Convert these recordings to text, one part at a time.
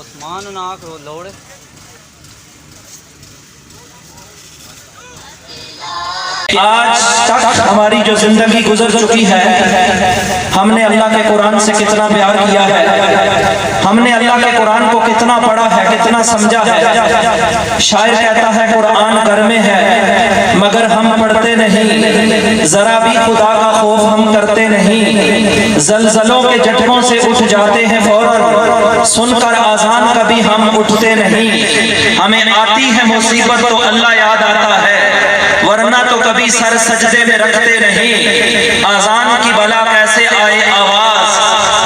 ओस्मान ना करो लोड़। आज तक हमारी जो जिंदगी गुजर चुकी है, हमने अल्लाह के कुरान से कितना प्यार किया है, हमने अल्लाह के कुरान को कितना पढ़ा है, कितना समझा है। शायर कहता है कुरान घर में है मगर हम पढ़ते नहीं, जरा भी खुदा का खौफ हम करते नहीं। जलजलों के झटकों से उठ जाते हैं फौरन, सुनकर आजान कभी हम उठते नहीं। हमें आती है मुसीबत तो अल्लाह याद आता है, वरना तो कभी सर सजदे में रखते नहीं। आजान की बला कैसे आए आवाज,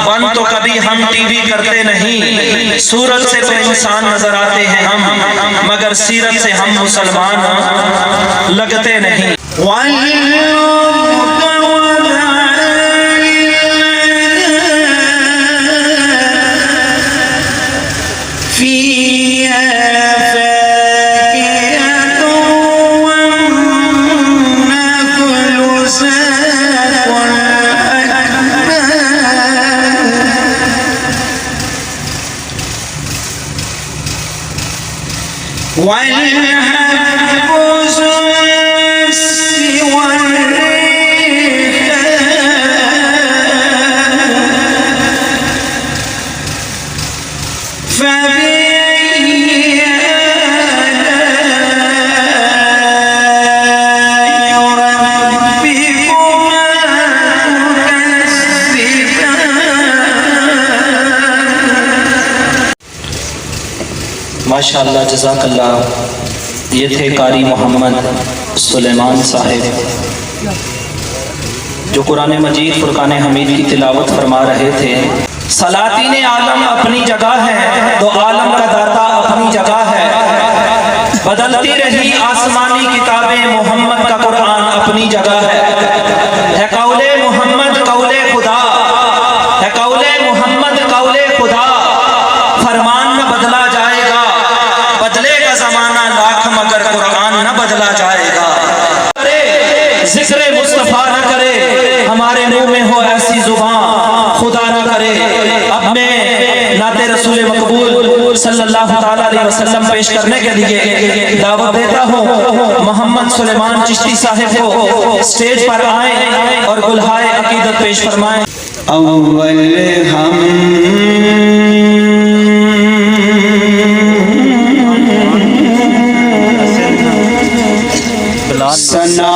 बंद तो कभी हम टीवी करते नहीं। सूरत से तो इंसान नजर आते हैं हम, मगर सीरत से हम मुसलमान लगते नहीं। माशाअल्लाह जज़ाकल्लाह। ये थे कारी मोहम्मद सुलेमान साहिब जो कुरान मजीद फुरकान हमीद की तिलावत फरमा रहे थे। सलातीन आलम अपनी जगह है, तो आलम का दाता अपनी जगह है। बदलती रही आसमानी किताबें, मोहम्मद का कुरान अपनी जगह है। कौले मोहम्मद कौले खुदा है, कौले मोहम्मद कौले खुदा। फरमान न बदला जाएगा, बदलेगा जमाना लाख मगर कुरान न बदला जाएगा। जिक्र मुस्तफा न करे, हमारे मुंह में हो ऐसी जुबान, खुदा न करे। अब मैं नाते रसूल मकबूल सल्लल्लाहु ताला अलैहि वसल्लम पेश करने के लिए दावत देता हूँ। मोहम्मद सुलेमान चिश्ती साहिब को स्टेज पर आए और गुलहाए अकीदत पेश फरमाएं। अव्वल हम सना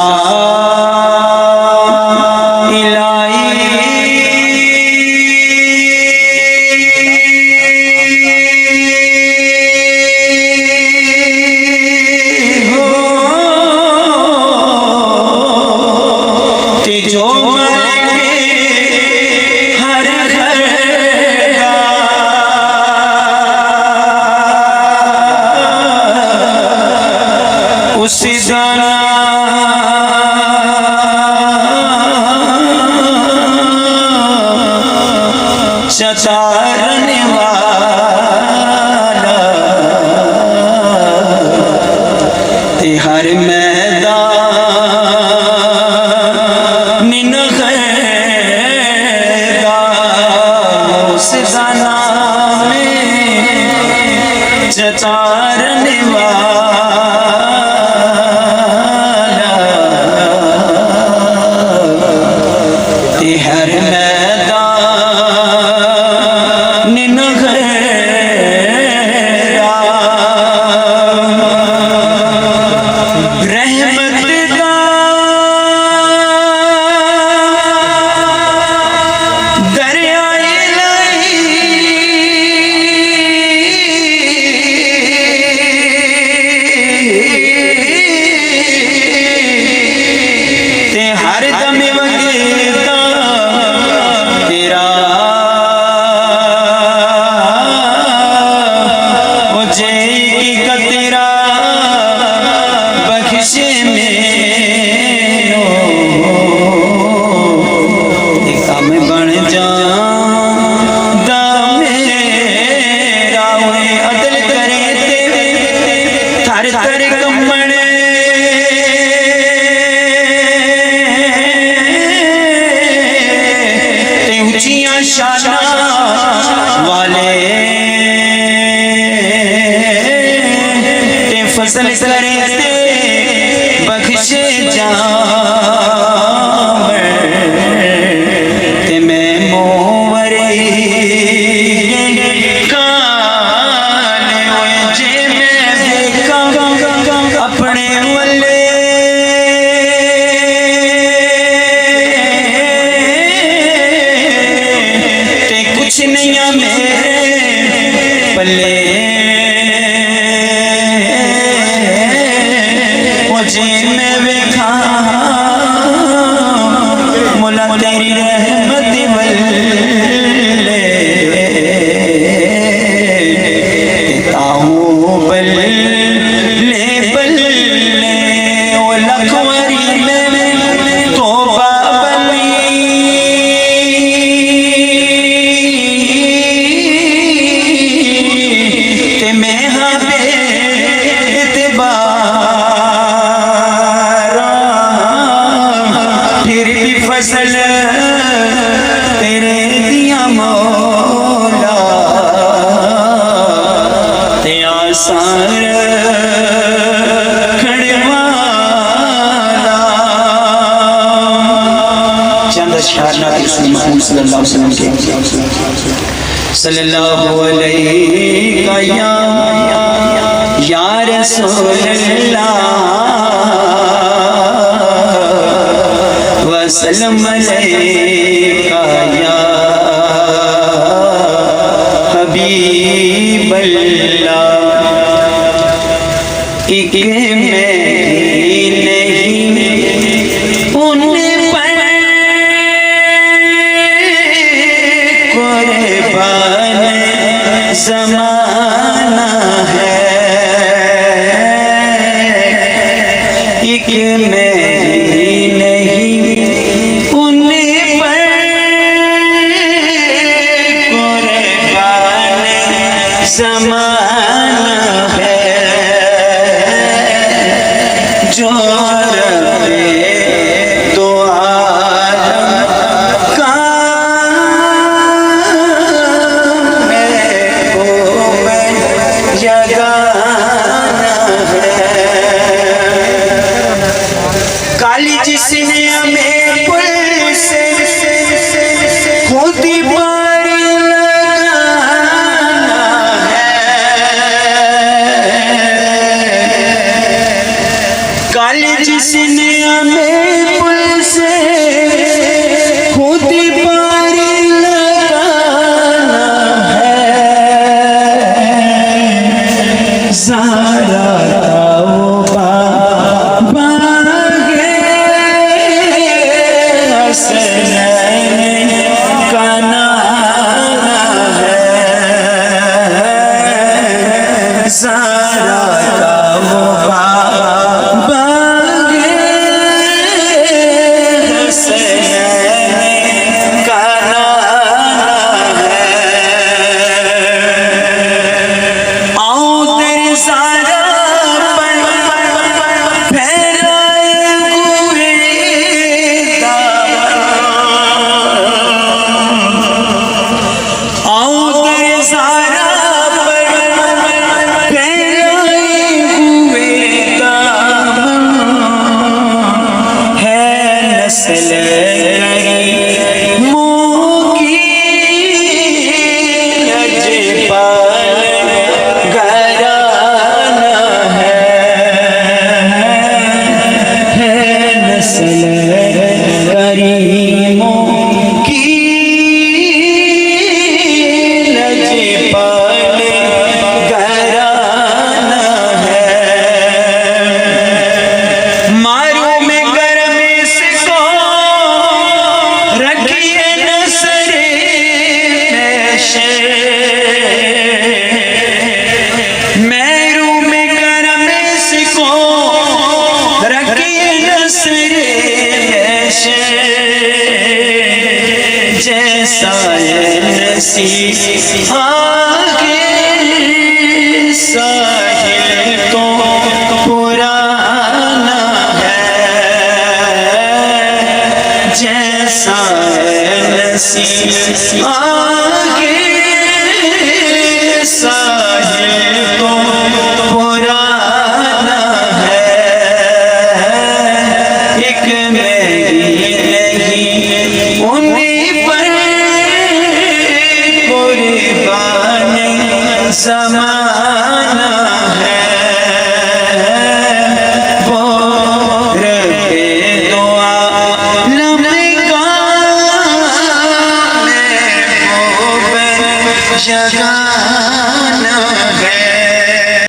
चचारने वाला ते हर मैदान निन खैदा उस गाना में चचारने वाला ते हर शाना वाले ते फसल करे ते बख्शे जावे ते मैं मोवरे काले होए जे मैं देखा अपने वल्ले नहीं मेरे पल्ले मुझे मैं वेखा मुला तेरी रहमत बल्ले ताऊ बल्ले बल्ले ओ लखवरी में तोबा फसल तेरे दिया मौला ते आसार खड़वाला चंद अशआर नात रसूल महमूद सल्लल्लाहु अलैहि वसल्लम के सल्लल्लाहु अलैहि या रसूल अल्लाह वसल्लम अलैका या हबीब अल्लाह एक मैं नहीं उन पर कुर्बान ज़माना है एक मैं ज़माना है जो रबे दो आलम का मेरे को जगाना है काली जिसने हमें पुल से खुद ही काली जिसने हमें पुल से खुद पारी लगाना है सारा वो बागे हसनैन का नाना है सारा वो जैसा नसीब आगे साहिल तो पुराना है, जैसा ऐसी आगे साहिल को पुराना है, एक मेरी नहीं उन्हीं पर कुर्बानी समा